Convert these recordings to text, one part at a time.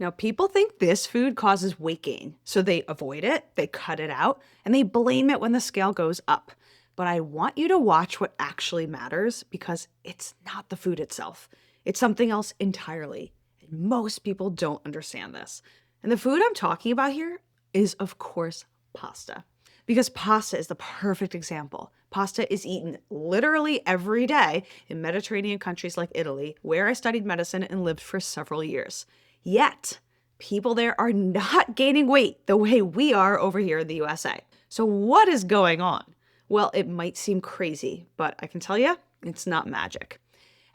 Now, people think this food causes weight gain, so they avoid it, they cut it out, and they blame it when the scale goes up. But I want you to watch what actually matters because it's not the food itself. It's something else entirely. And most people don't understand this. And the food I'm talking about here is, of course, pasta. Because pasta is the perfect example. Pasta is eaten literally every day in Mediterranean countries like Italy, where I studied medicine and lived for several years. Yet, people there are not gaining weight the way we are over here in the USA. So what is going on? Well, it might seem crazy, but I can tell you, it's not magic.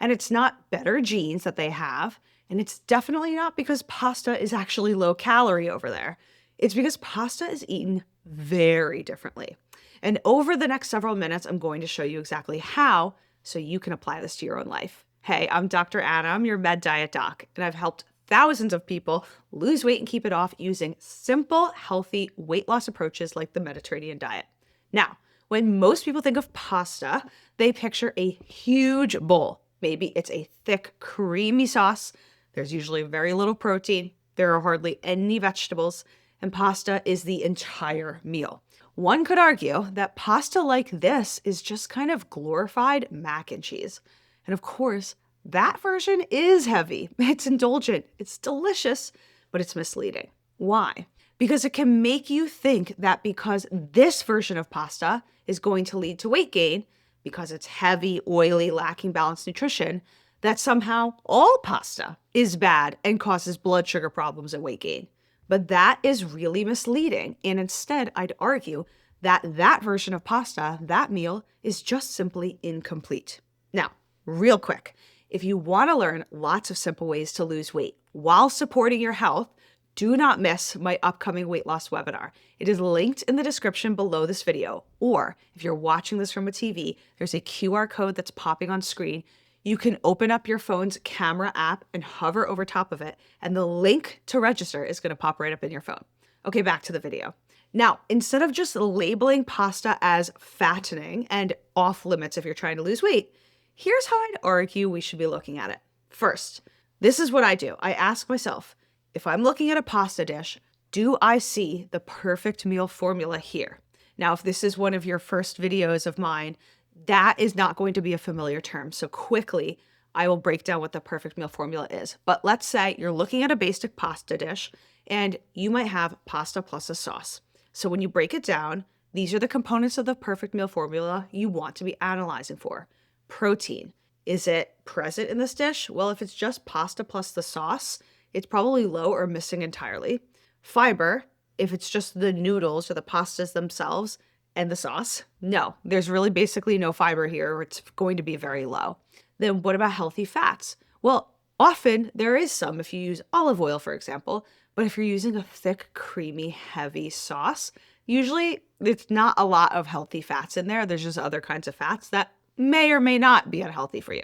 And it's not better genes that they have, and it's definitely not because pasta is actually low calorie over there. It's because pasta is eaten very differently. And over the next several minutes, I'm going to show you exactly how so you can apply this to your own life. Hey, I'm Dr. Anna, I'm your med diet doc, and I've helped thousands of people lose weight and keep it off using simple, healthy weight loss approaches like the Mediterranean diet. Now, when most people think of pasta, they picture a huge bowl. Maybe it's a thick, creamy sauce. There's usually very little protein. There are hardly any vegetables, and pasta is the entire meal. One could argue that pasta like this is just kind of glorified mac and cheese. And of course, that version is heavy. It's indulgent. It's delicious, but it's misleading. Why? Because it can make you think that because this version of pasta is going to lead to weight gain, because it's heavy, oily, lacking balanced nutrition, that somehow all pasta is bad and causes blood sugar problems and weight gain. But that is really misleading. And instead, I'd argue that that version of pasta, that meal, is just simply incomplete. Now, real quick, if you want to learn lots of simple ways to lose weight while supporting your health, do not miss my upcoming weight loss webinar. It is linked in the description below this video. Or if you're watching this from a TV, there's a QR code that's popping on screen. You can open up your phone's camera app and hover over top of it, and the link to register is going to pop right up in your phone. Okay, back to the video. Now, instead of just labeling pasta as fattening and off limits if you're trying to lose weight, here's how I'd argue we should be looking at it. First, this is what I do. I ask myself, if I'm looking at a pasta dish, do I see the perfect meal formula here? Now, if this is one of your first videos of mine, that is not going to be a familiar term. So quickly, I will break down what the perfect meal formula is. But let's say you're looking at a basic pasta dish and you might have pasta plus a sauce. So when you break it down, these are the components of the perfect meal formula you want to be analyzing for. Protein. Is it present in this dish? Well, if it's just pasta plus the sauce, it's probably low or missing entirely. Fiber. If it's just the noodles or the pastas themselves and the sauce, no, there's really basically no fiber here, or it's going to be very low. Then what about healthy fats? Well, often there is some if you use olive oil, for example, but if you're using a thick, creamy, heavy sauce, usually it's not a lot of healthy fats in there. There's just other kinds of fats that may or may not be unhealthy for you.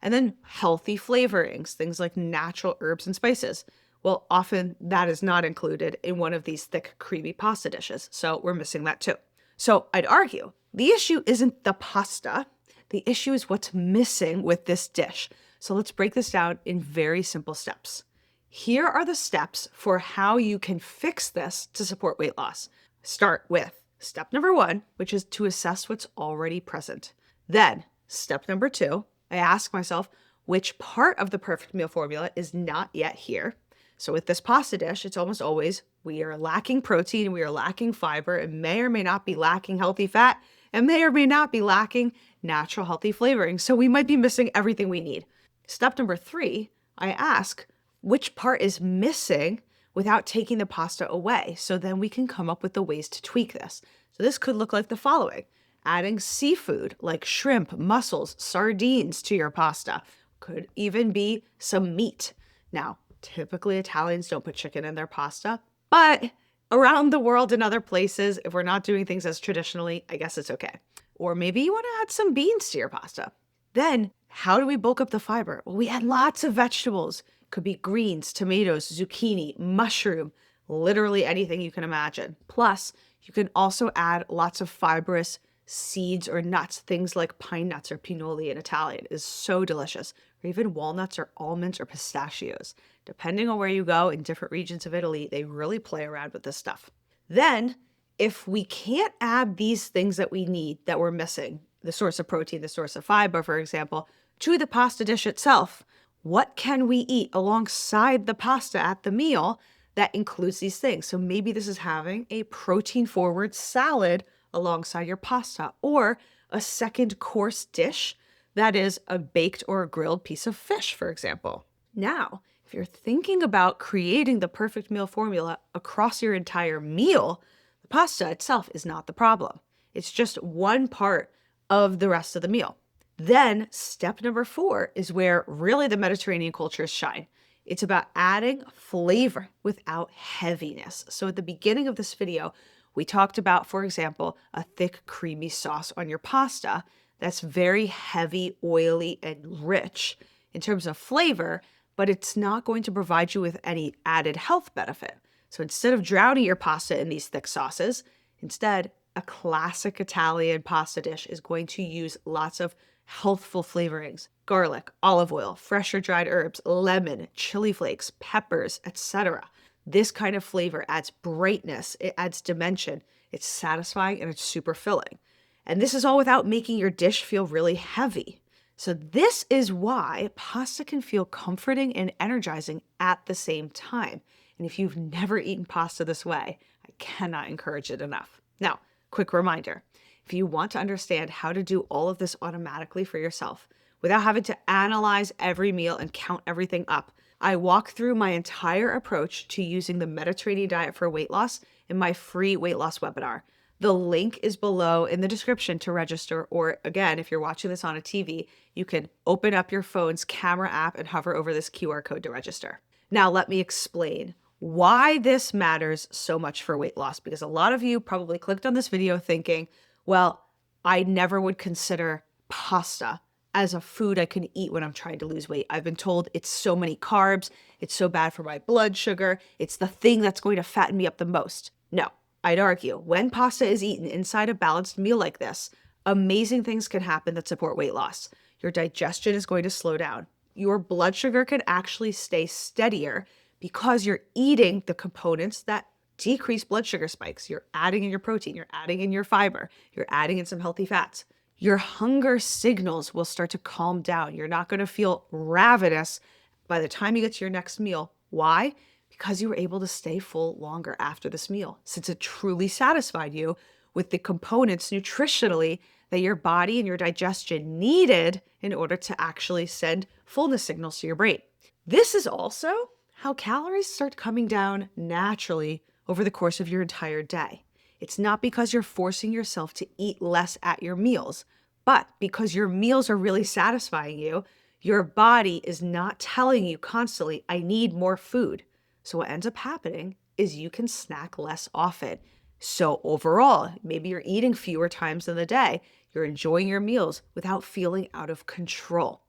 And then healthy flavorings, things like natural herbs and spices. Well, often that is not included in one of these thick, creamy pasta dishes, so we're missing that too. So I'd argue the issue isn't the pasta. The issue is what's missing with this dish. So let's break this down in very simple steps. Here are the steps for how you can fix this to support weight loss. Start with step number 1, which is to assess what's already present. Then step number 2, I ask myself, which part of the perfect meal formula is not yet here? So with this pasta dish, it's almost always we are lacking protein, we are lacking fiber, and may or may not be lacking healthy fat, and may or may not be lacking natural healthy flavoring. So we might be missing everything we need. Step number 3, I ask which part is missing without taking the pasta away. So then we can come up with the ways to tweak this. So this could look like the following. Adding seafood like shrimp, mussels, sardines to your pasta. Could even be some meat. Now, typically Italians don't put chicken in their pasta, but around the world and other places, if we're not doing things as traditionally, I guess it's okay. Or maybe you want to add some beans to your pasta. Then, how do we bulk up the fiber? Well, we add lots of vegetables. Could be greens, tomatoes, zucchini, mushroom, literally anything you can imagine. Plus, you can also add lots of fibrous seeds or nuts, things like pine nuts or pinoli in Italian is so delicious, or even walnuts or almonds or pistachios. Depending on where you go in different regions of Italy, they really play around with this stuff. Then, if we can't add these things that we need that we're missing, the source of protein, the source of fiber, for example, to the pasta dish itself, what can we eat alongside the pasta at the meal that includes these things? So maybe this is having a protein-forward salad alongside your pasta, or a second course dish that is a baked or a grilled piece of fish, for example. Now, if you're thinking about creating the perfect meal formula across your entire meal, the pasta itself is not the problem. It's just one part of the rest of the meal. Then step number 4 is where really the Mediterranean cultures shine. It's about adding flavor without heaviness. So at the beginning of this video, we talked about, for example, a thick, creamy sauce on your pasta that's very heavy, oily, and rich in terms of flavor, but it's not going to provide you with any added health benefit. So instead of drowning your pasta in these thick sauces, instead, a classic Italian pasta dish is going to use lots of healthful flavorings: garlic, olive oil, fresh or dried herbs, lemon, chili flakes, peppers, etc. This kind of flavor adds brightness, it adds dimension, it's satisfying, and it's super filling. And this is all without making your dish feel really heavy. So this is why pasta can feel comforting and energizing at the same time. And if you've never eaten pasta this way, I cannot encourage it enough. Now, quick reminder, if you want to understand how to do all of this automatically for yourself without having to analyze every meal and count everything up, I walk through my entire approach to using the Mediterranean diet for weight loss in my free weight loss webinar. The link is below in the description to register, or again, if you're watching this on a TV, you can open up your phone's camera app and hover over this QR code to register. Now, let me explain why this matters so much for weight loss, because a lot of you probably clicked on this video thinking, well, I never would consider pasta as a food I can eat when I'm trying to lose weight. I've been told it's so many carbs, it's so bad for my blood sugar, it's the thing that's going to fatten me up the most. No, I'd argue when pasta is eaten inside a balanced meal like this, amazing things can happen that support weight loss. Your digestion is going to slow down. Your blood sugar can actually stay steadier because you're eating the components that decrease blood sugar spikes. You're adding in your protein, you're adding in your fiber, you're adding in some healthy fats. Your hunger signals will start to calm down. You're not going to feel ravenous by the time you get to your next meal. Why? Because you were able to stay full longer after this meal, since it truly satisfied you with the components nutritionally that your body and your digestion needed in order to actually send fullness signals to your brain. This is also how calories start coming down naturally over the course of your entire day. It's not because you're forcing yourself to eat less at your meals, but because your meals are really satisfying you, your body is not telling you constantly, I need more food. So what ends up happening is you can snack less often. So overall, maybe you're eating fewer times in the day. You're enjoying your meals without feeling out of control.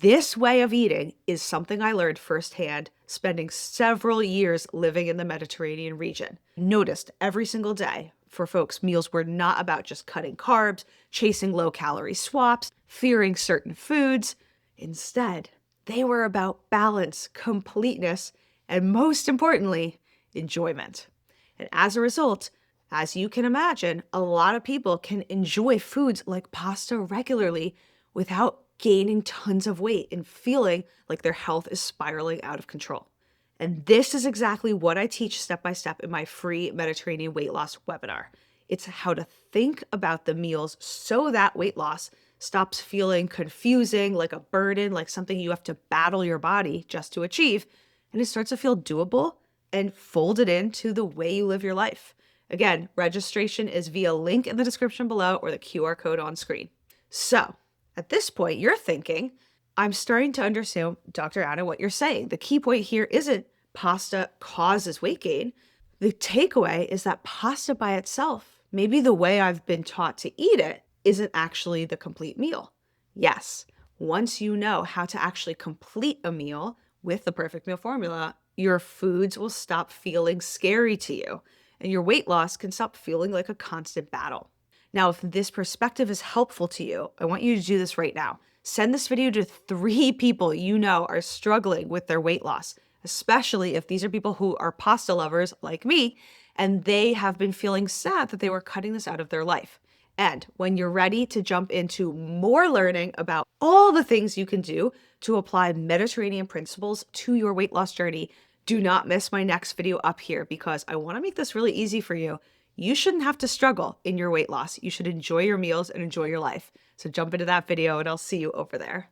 This way of eating is something I learned firsthand, spending several years living in the Mediterranean region. Noticed every single day for folks, meals were not about just cutting carbs, chasing low-calorie swaps, fearing certain foods. Instead, they were about balance, completeness, and most importantly, enjoyment. And as a result, as you can imagine, a lot of people can enjoy foods like pasta regularly without gaining tons of weight and feeling like their health is spiraling out of control. And this is exactly what I teach step by step in my free Mediterranean weight loss webinar. It's how to think about the meals so that weight loss stops feeling confusing, like a burden, like something you have to battle your body just to achieve, and it starts to feel doable and folded into the way you live your life. Again, registration is via link in the description below or the QR code on screen. So, at this point, you're thinking, I'm starting to understand, Dr. Anna, what you're saying. The key point here isn't pasta causes weight gain. The takeaway is that pasta by itself, maybe the way I've been taught to eat it, isn't actually the complete meal. Yes, once you know how to actually complete a meal with the perfect meal formula, your foods will stop feeling scary to you, and your weight loss can stop feeling like a constant battle. Now, if this perspective is helpful to you, I want you to do this right now. Send this video to 3 people you know are struggling with their weight loss. especially if these are people who are pasta lovers like me, and they have been feeling sad that they were cutting this out of their life. And when you're ready to jump into more learning about all the things you can do to apply Mediterranean principles to your weight loss journey, do not miss my next video up here because I want to make this really easy for you. You shouldn't have to struggle in your weight loss. You should enjoy your meals and enjoy your life. So jump into that video and I'll see you over there.